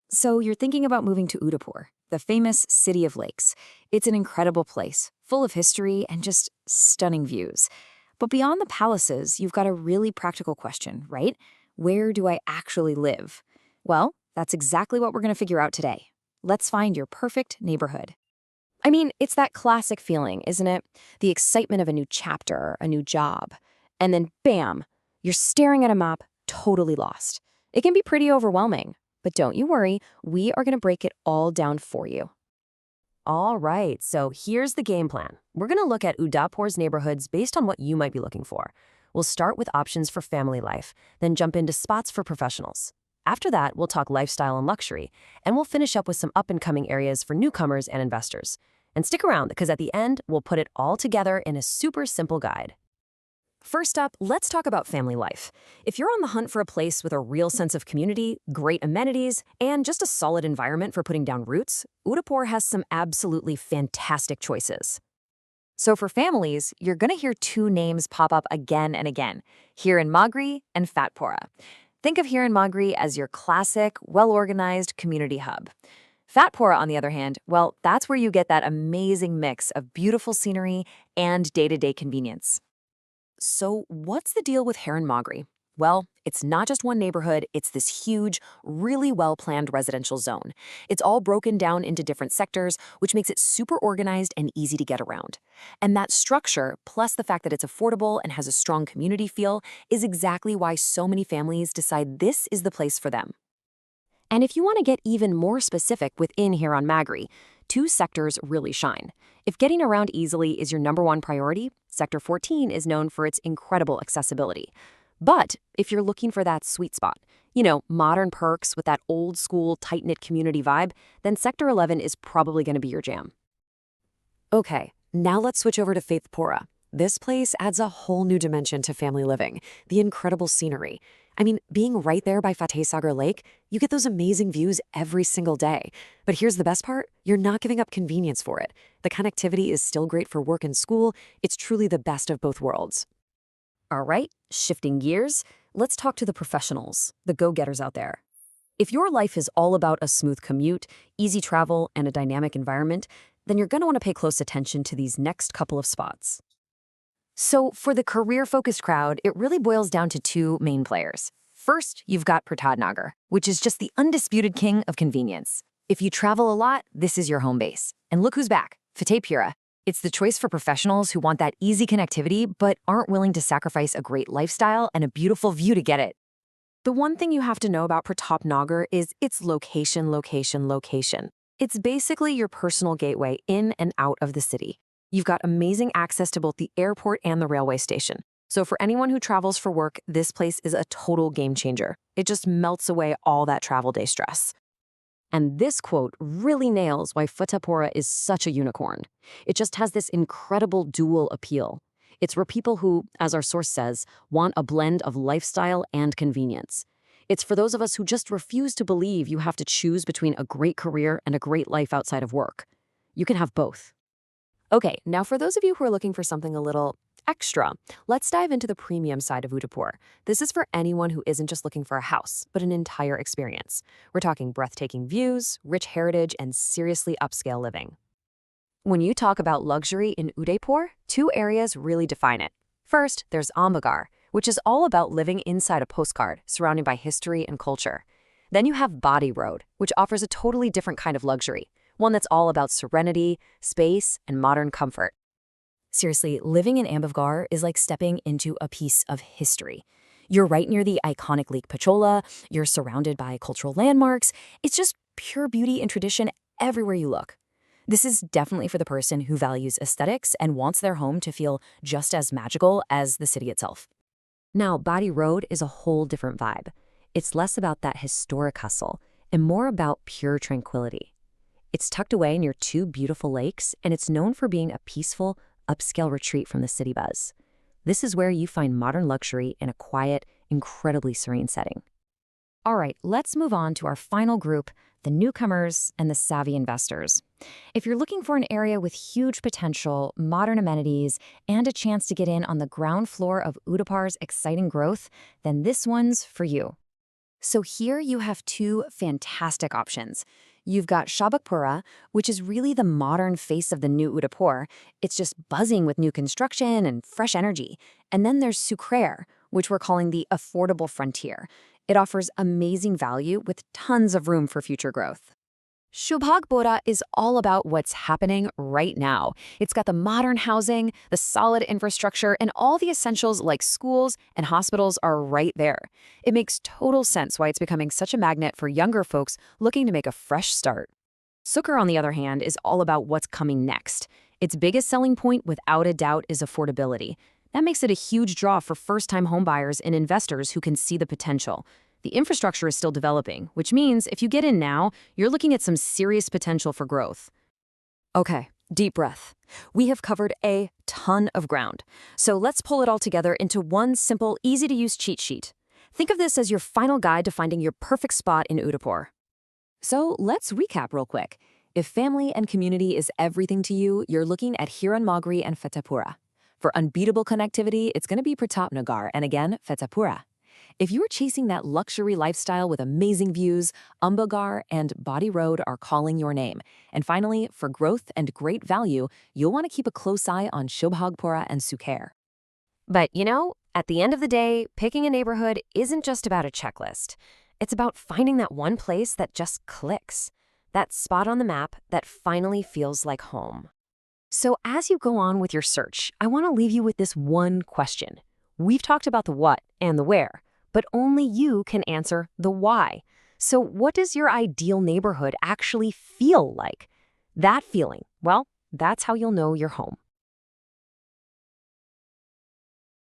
So you're thinking about moving to Udaipur, the famous city of lakes. It's an incredible place, full of history and just stunning views. But beyond the palaces, you've got a really practical question, right? Where do I actually live? Well, that's exactly what we're going to figure out today. Let's find your perfect neighborhood. I mean, it's that classic feeling, isn't it? The excitement of a new chapter, a new job. And then bam, you're staring at a map, totally lost. It can be pretty overwhelming. But don't you worry, we are going to break it all down for you. All right, so here's the game plan. We're going to look at Udaipur's neighborhoods based on what you might be looking for. We'll start with options for family life, then jump into spots for professionals. After that, we'll talk lifestyle and luxury, and we'll finish up with some up-and-coming areas for newcomers and investors. And stick around, because at the end, we'll put it all together in a super simple guide. First up, let's talk about family life. If you're on the hunt for a place with a real sense of community, great amenities, and just a solid environment for putting down roots, Udaipur has some absolutely fantastic choices. So for families, you're going to hear two names pop up again and again, Hiran Magri and Fatehpura. Think of Hiran Magri as your classic, well-organized community hub. Fatehpura, on the other hand, well, that's where you get that amazing mix of beautiful scenery and day-to-day convenience. So what's the deal with Hiran Magri? Well, it's not just one neighborhood, it's this huge, really well-planned residential zone. It's all broken down into different sectors, which makes it super organized and easy to get around. And that structure, plus the fact that it's affordable and has a strong community feel, is exactly why so many families decide this is the place for them. And if you want to get even more specific within Hiran Magri, two sectors really shine. If getting around easily is your #1 priority, Sector 14 is known for its incredible accessibility. But if you're looking for that sweet spot, modern perks with that old-school, tight-knit community vibe, then Sector 11 is probably going to be your jam. Okay, now let's switch over to Fatehpura. This place adds a whole new dimension to family living, the incredible scenery. I mean, being right there by Fatehsagar Lake, you get those amazing views every single day. But here's the best part, you're not giving up convenience for it. The connectivity is still great for work and school. It's truly the best of both worlds. All right, shifting gears, let's talk to the professionals, the go-getters out there. If your life is all about a smooth commute, easy travel, and a dynamic environment, then you're going to want to pay close attention to these next couple of spots. So for the career-focused crowd, it really boils down to two main players. First, you've got Pratap Nagar, which is just the undisputed king of convenience. If you travel a lot, this is your home base. And look who's back, Fatehpura. It's the choice for professionals who want that easy connectivity but aren't willing to sacrifice a great lifestyle and a beautiful view to get it. The one thing you have to know about Pratap Nagar is its location. It's basically your personal gateway in and out of the city. You've got amazing access to both the airport and the railway station. So for anyone who travels for work, this place is a total game changer. It just melts away all that travel day stress. And this quote really nails why Fatehpura is such a unicorn. It just has this incredible dual appeal. It's for people who, as our source says, want a blend of lifestyle and convenience. It's for those of us who just refuse to believe you have to choose between a great career and a great life outside of work. You can have both. Okay, now for those of you who are looking for something a little extra, let's dive into the premium side of Udaipur. This is for anyone who isn't just looking for a house, but an entire experience. We're talking breathtaking views, rich heritage, and seriously upscale living. When you talk about luxury in Udaipur, two areas really define it. First, there's Ambavgarh, which is all about living inside a postcard, surrounded by history and culture. Then you have Badi Road, which offers a totally different kind of luxury, one that's all about serenity, space, and modern comfort. Seriously, living in Ambavgarh is like stepping into a piece of history. You're right near the iconic Lake Pichola, you're surrounded by cultural landmarks. It's just pure beauty and tradition everywhere you look. This is definitely for the person who values aesthetics and wants their home to feel just as magical as the city itself. Now, Badi Road is a whole different vibe. It's less about that historic hustle and more about pure tranquility. It's tucked away near two beautiful lakes, and it's known for being a peaceful, upscale retreat from the city buzz. This is where you find modern luxury in a quiet, incredibly serene setting. All right, let's move on to our final group, the newcomers and the savvy investors. If you're looking for an area with huge potential, modern amenities, and a chance to get in on the ground floor of Udaipur's exciting growth, then this one's for you. So here you have two fantastic options. You've got Shobhagpura, which is really the modern face of the new Udaipur. It's just buzzing with new construction and fresh energy. And then there's Sukher, which we're calling the affordable frontier. It offers amazing value with tons of room for future growth. Shobhagpura is all about what's happening right now. It's got the modern housing, the solid infrastructure, and all the essentials like schools and hospitals are right there. It makes total sense why it's becoming such a magnet for younger folks looking to make a fresh start. Sukher, on the other hand, is all about what's coming next. Its biggest selling point, without a doubt, is affordability. That makes it a huge draw for first-time homebuyers and investors who can see the potential. The infrastructure is still developing, which means if you get in now, you're looking at some serious potential for growth. Okay, deep breath. We have covered a ton of ground. So let's pull it all together into one simple, easy-to-use cheat sheet. Think of this as your final guide to finding your perfect spot in Udaipur. So let's recap real quick. If family and community is everything to you, you're looking at Hiran Magri and Fatehpura. For unbeatable connectivity, it's going to be Pratap Nagar and again, Fatehpura. If you're chasing that luxury lifestyle with amazing views, Ambavgarh and Badi Road are calling your name. And finally, for growth and great value, you'll want to keep a close eye on Shobhagpura and Sukher. But, at the end of the day, picking a neighborhood isn't just about a checklist. It's about finding that one place that just clicks. That spot on the map that finally feels like home. So as you go on with your search, I want to leave you with this one question. We've talked about the what and the where, but only you can answer the why. So what does your ideal neighborhood actually feel like? That feeling, well, that's how you'll know you're home.